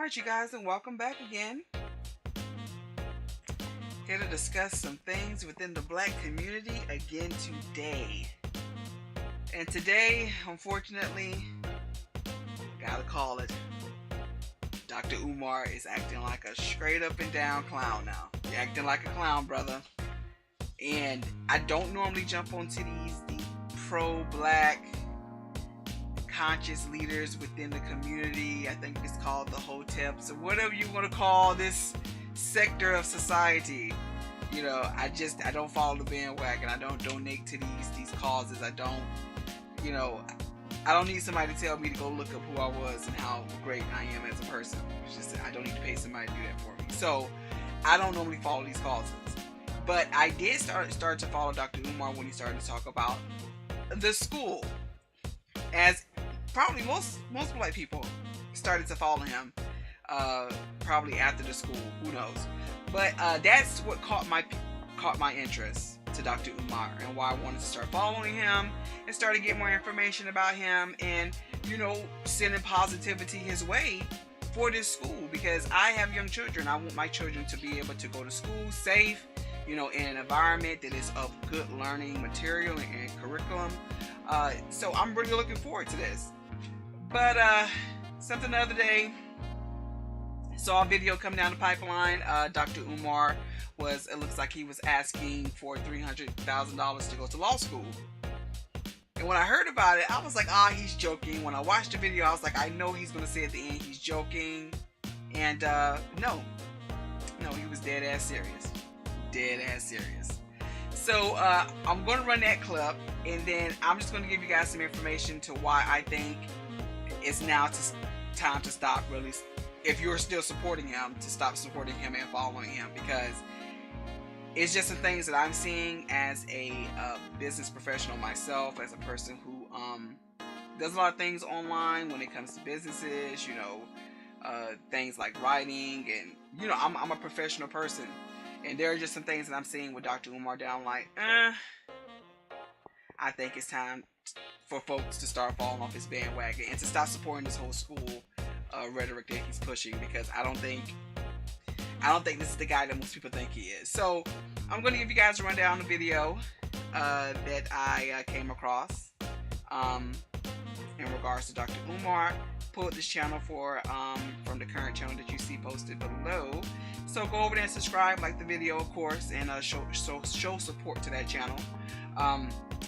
Alright, you guys, and welcome back again. Here to discuss some things within the black community again today. And today, unfortunately, gotta call it, Dr. Umar is acting like a straight up and down clown now. You're acting like a clown, brother. And I don't normally jump onto the pro-black conscious leaders within the community. I think it's called the hoteps or whatever you want to call this sector of society. You know, I don't follow the bandwagon. I don't donate to these causes. I don't need somebody to tell me to go look up who I was and how great I am as a person. It's just I don't need to pay somebody to do that for me. So I don't normally follow these causes. But I did start to follow Dr. Umar when he started to talk about the school. As probably most black people started to follow him probably after the school, who knows. But that's what caught my interest to Dr. Umar and why I wanted to start following him and started getting more information about him and, sending positivity his way for this school, because I have young children. I want my children to be able to go to school safe, in an environment that is of good learning material and curriculum. So I'm really looking forward to this. But something the other day, saw a video come down the pipeline. Dr. Umar it looks like he was asking for $300,000 to go to law school. And when I heard about it, I was like, he's joking. When I watched the video, I was like, I know he's going to say at the end he's joking. And no, he was dead ass serious. Dead ass serious. So I'm going to run that clip, and then I'm just going to give you guys some information to why I think it's now time to stop, really, if you're still supporting him, to stop supporting him and following him, because it's just some things that I'm seeing as a business professional myself, as a person who does a lot of things online when it comes to businesses, things like writing, and I'm a professional person. And there are just some things that I'm seeing with Dr. Umar down, like, I think it's time for folks to start falling off his bandwagon and to stop supporting this whole school rhetoric that he's pushing, because I don't think this is the guy that most people think he is. So I'm going to give you guys a rundown of the video that I came across in regards to Dr. Umar. Pulled this channel from the current channel that you see posted below. So go over there and subscribe, like the video, of course, and show support to that channel.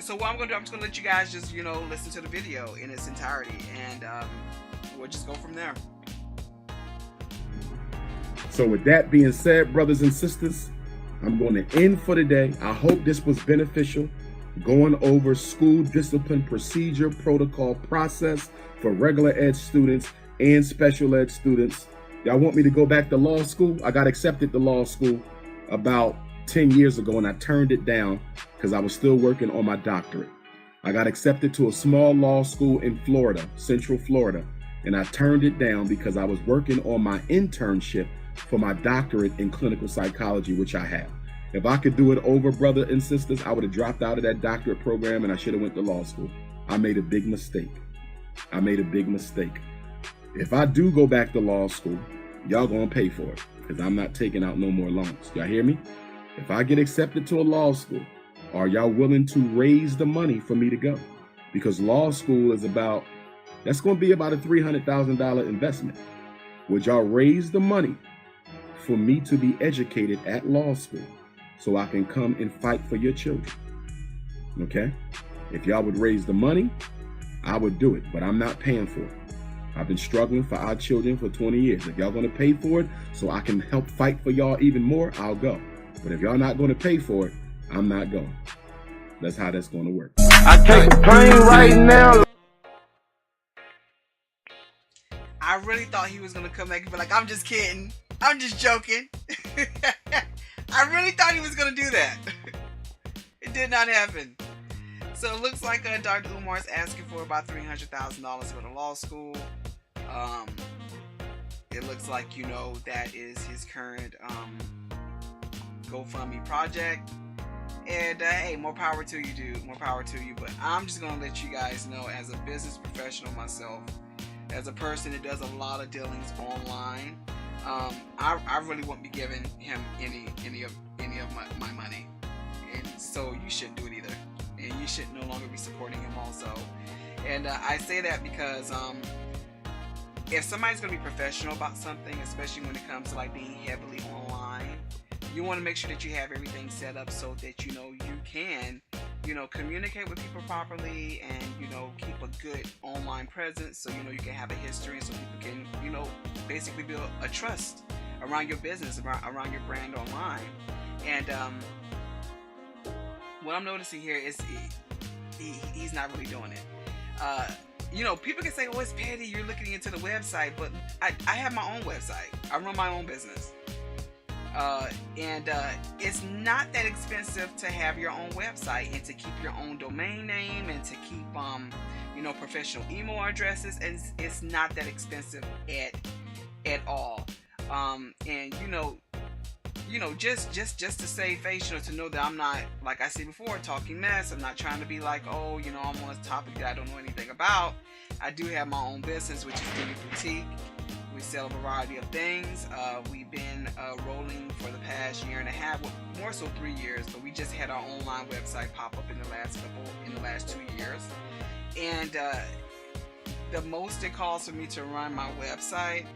So what I'm going to do, I'm just going to let you guys just, listen to the video in its entirety, and we'll just go from there. So with that being said, brothers and sisters, I'm going to end for today. I hope this was beneficial, going over school discipline procedure, protocol, process for regular ed students and special ed students. Y'all want me to go back to law school? I got accepted to law school about 10 years ago, and I turned it down because I was still working on my doctorate. I got accepted to a small law school in Florida, Central Florida, and I turned it down because I was working on my internship for my doctorate in clinical psychology, which I have. If I could do it over, brother and sisters, I would have dropped out of that doctorate program and I should have went to law school. I made a big mistake. If I do go back to law school, y'all gonna pay for it, because I'm not taking out no more loans. Y'all hear me? If I get accepted to a law school, are y'all willing to raise the money for me to go? Because law school is that's gonna be about a $300,000 investment. Would y'all raise the money for me to be educated at law school so I can come and fight for your children? Okay? If y'all would raise the money, I would do it, but I'm not paying for it. I've been struggling for our children for 20 years. If y'all gonna pay for it so I can help fight for y'all even more, I'll go. But if y'all not gonna pay for it, I'm not going. That's how that's gonna work. I take a plane right now. I really thought he was gonna come back and be like, I'm just kidding. I'm just joking. I really thought he was gonna do that. It did not happen. So it looks like Dr. Umar is asking for about $300,000 for the law school. It looks like, that is his current GoFundMe project. And hey, more power to you, dude. More power to you. But I'm just gonna let you guys know, as a business professional myself, as a person that does a lot of dealings online, I really won't be giving him any of my money, and so you shouldn't do it either, and you should no longer be supporting him also. And I say that because if somebody's going to be professional about something, especially when it comes to like being heavily online, you want to make sure that you have everything set up so that you can communicate with people properly, and keep a good online presence, so you can have a history, so people can basically build a trust around your business, around your brand online. And what I'm noticing here is he's not really doing it. People can say, oh, it's petty, you're looking into the website, but I have my own website. I run my own business. And it's not that expensive to have your own website, and to keep your own domain name, and to keep professional email addresses, and it's not that expensive at all. And just to save face, to know that I'm not, like I said before, talking mess. I'm not trying to be like, oh, I'm on a topic that I don't know anything about. I do have my own business, which is Beauty Boutique. We sell a variety of things. We've been rolling for the past year and a half, well, more so 3 years, but we just had our online website pop up in the last 2 years. And the most it costs for me to run my website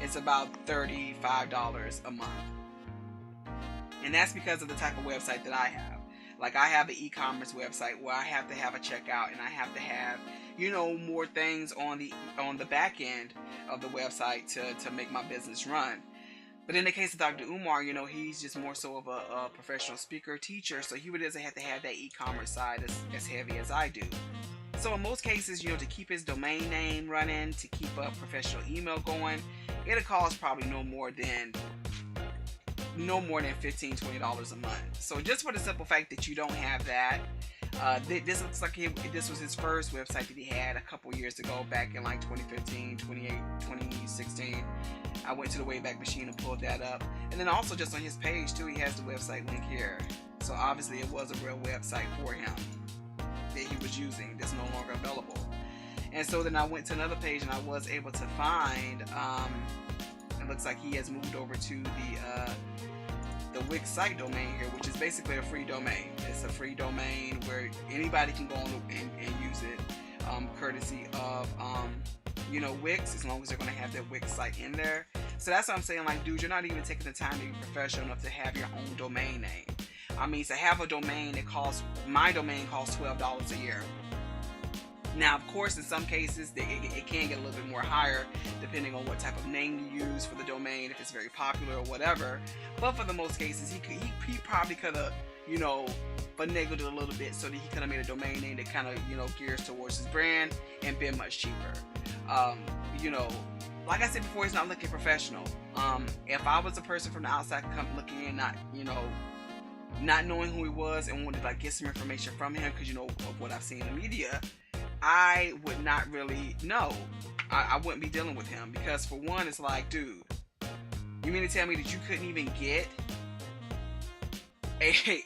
is about $35 a month. And that's because of the type of website that I have. Like, I have an e-commerce website where I have to have a checkout, and I have to have more things on the back end of the website to make my business run. But in the case of Dr. Umar, he's just more so of a professional speaker, teacher, so he doesn't have to have that e-commerce side as heavy as I do. So in most cases, to keep his domain name running, to keep a professional email going, it'll cost probably no more than $15-$20 a month. So just for the simple fact that you don't have that, this looks like this was his first website that he had a couple years ago, back in like 2015, 2016. I went to the Wayback Machine and pulled that up. And then also just on his page too, he has the website link here. So obviously it was a real website for him that he was using that's no longer available. And so then I went to another page, and I was able to find, it looks like he has moved over to the Wix site domain here, which is basically a free domain. It's a free domain where anybody can go on and use it, courtesy of Wix, as long as they're going to have their Wix site in there. So that's what I'm saying, like, dude, you're not even taking the time to be professional enough to have your own domain name. I mean, to have a domain, my domain costs $12 a year. Now, of course, in some cases, it can get a little bit more higher, depending on what type of name you use for the domain, if it's very popular or whatever. But for the most cases, he probably could have, finagled it a little bit, so that he could have made a domain name that kind of, gears towards his brand and been much cheaper. Like I said before, he's not looking professional. If I was a person from the outside come looking in, not knowing who he was, and wanted to get some information from him, because of what I've seen in the media, I would not really know. I wouldn't be dealing with him, because for one, it's like, dude, you mean to tell me that you couldn't even get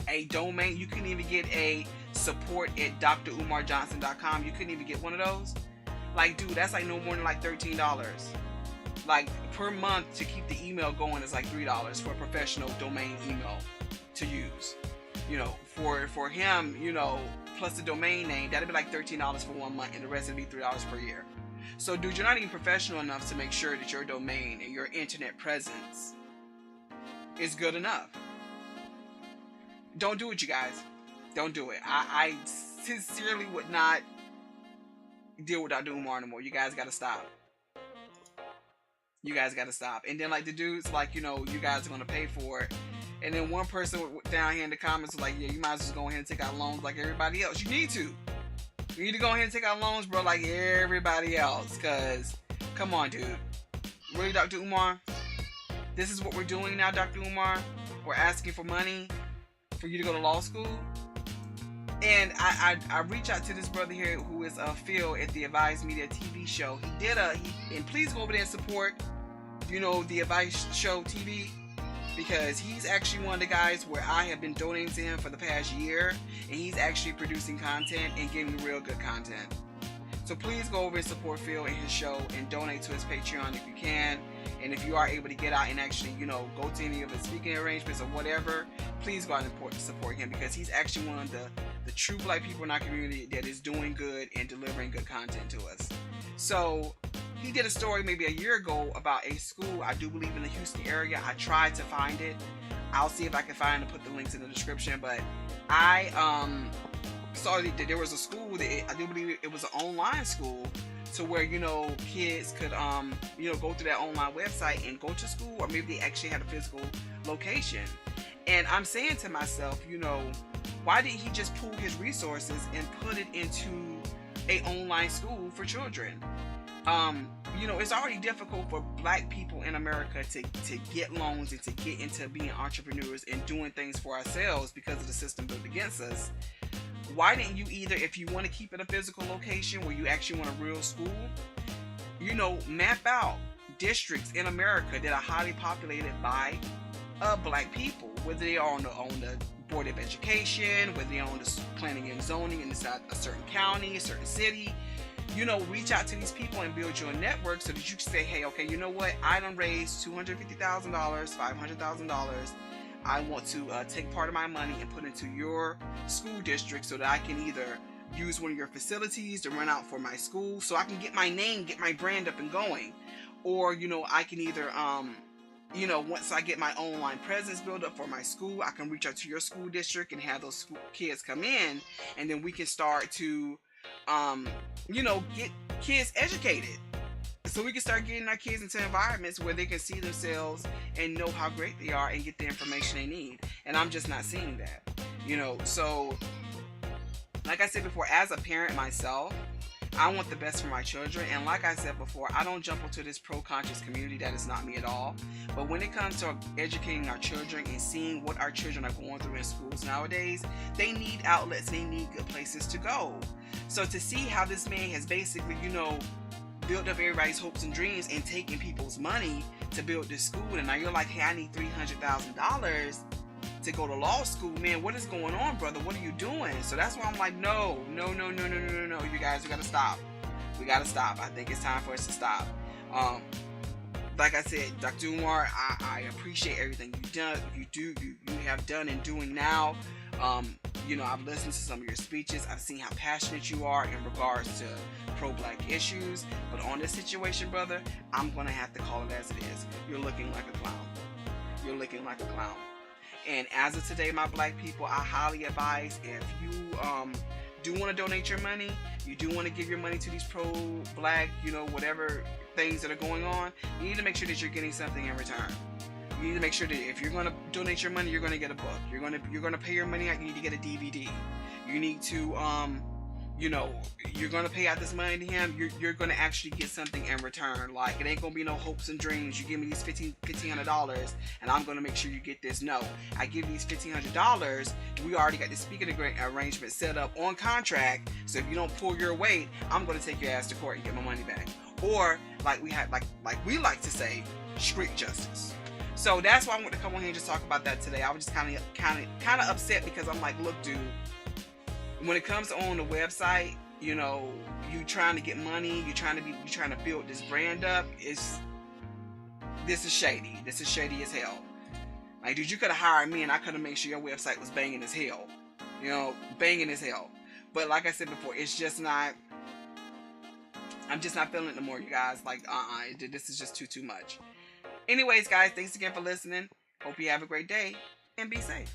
a domain? You couldn't even get a support at drumarjohnson.com? You couldn't even get one of those? Like, dude, that's like no more than like $13. Like, per month to keep the email going is like $3 for a professional domain email to use. For him, plus the domain name, that'd be like $13 for 1 month, and the rest would be $3 per year. So, dude, you're not even professional enough to make sure that your domain and your internet presence is good enough. Don't do it, you guys. Don't do it. I sincerely would not deal with Dr. Umar anymore. You guys gotta stop. You guys gotta stop. And then, like, the dudes, like, you guys are gonna pay for it. And then one person down here in the comments was like, yeah, you might as well just go ahead and take out loans like everybody else. You need to. You need to go ahead and take out loans, bro, like everybody else. Because, come on, dude. Really, Dr. Umar? This is what we're doing now, Dr. Umar? We're asking for money for you to go to law school? And I reach out to this brother here who is Phil at the Advice Media TV show. And please go over there and support, the Advice Show TV, because he's actually one of the guys where I have been donating to him for the past year, and he's actually producing content and giving me real good content. So please go over and support Phil and his show and donate to his Patreon if you can. And if you are able to get out and actually, go to any of his speaking arrangements or whatever, please go out and support him, because he's actually one of the true black people in our community that is doing good and delivering good content to us. So he did a story maybe a year ago about a school, I do believe in the Houston area. I tried to find it. I'll see if I can find and put the links in the description. But I saw that there was a school that I do believe it was an online school, to where kids could go through that online website and go to school, or maybe they actually had a physical location. And I'm saying to myself, why didn't he just pool his resources and put it into a online school for children? It's already difficult for black people in America to get loans and to get into being entrepreneurs and doing things for ourselves because of the system built against us. Why didn't you either, if you want to keep it a physical location where you actually want a real school, map out districts in America that are highly populated by black people, whether they are on the Board of Education, whether they're on the planning and zoning inside a certain county, a certain city. Reach out to these people and build your network so that you can say, hey, okay, you know what? I done raised $250,000, $500,000. I want to take part of my money and put into your school district so that I can either use one of your facilities to rent out for my school, so I can get my name, get my brand up and going. Or, I can either, once I get my online presence built up for my school, I can reach out to your school district and have those kids come in, and then we can start to get kids educated, so we can start getting our kids into environments where they can see themselves and know how great they are and get the information they need. And I'm just not seeing that, so like I said before, as a parent myself, I want the best for my children. And like I said before, I don't jump into this pro-conscious community. That is not me at all. But when it comes to educating our children and seeing what our children are going through in schools nowadays, they need outlets, they need good places to go. So to see how this man has basically, built up everybody's hopes and dreams and taking people's money to build this school, and now you're like, hey, I need $300,000 to go to law school, man, what is going on, brother? What are you doing? So that's why I'm like, no, you guys, we gotta stop. I think it's time for us to stop. Like I said, Dr. Umar, I appreciate everything you have done and doing now. I've listened to some of your speeches. I've seen how passionate you are in regards to pro-black issues. But on this situation, brother, I'm gonna have to call it as it is. You're looking like a clown. And as of today, my black people, I highly advise, if you do want to donate your money, you do want to give your money to these pro-black, whatever things that are going on, you need to make sure that you're getting something in return. You need to make sure that if you're going to donate your money, you're going to get a book. You're going to pay your money out, you need to get a DVD. You need to you're going to pay out this money to him, you're going to actually get something in return. Like, it ain't going to be no hopes and dreams. You give me these $1,500 and I'm going to make sure you get this. No, I give you these $1,500. We already got the speaking arrangement set up on contract. So if you don't pull your weight, I'm going to take your ass to court and get my money back. Or like we like to say, street justice. So that's why I want to come on here and just talk about that today. I was just kind of upset, because I'm like, look, dude, when it comes to on the website, you trying to get money, you're trying to build this brand up, this is shady. This is shady as hell. Like, dude, you could have hired me and I could have made sure your website was banging as hell. Banging as hell. But like I said before, it's just not, I'm just not feeling it no more, you guys. Like, this is just too much. Anyways, guys, thanks again for listening. Hope you have a great day and be safe.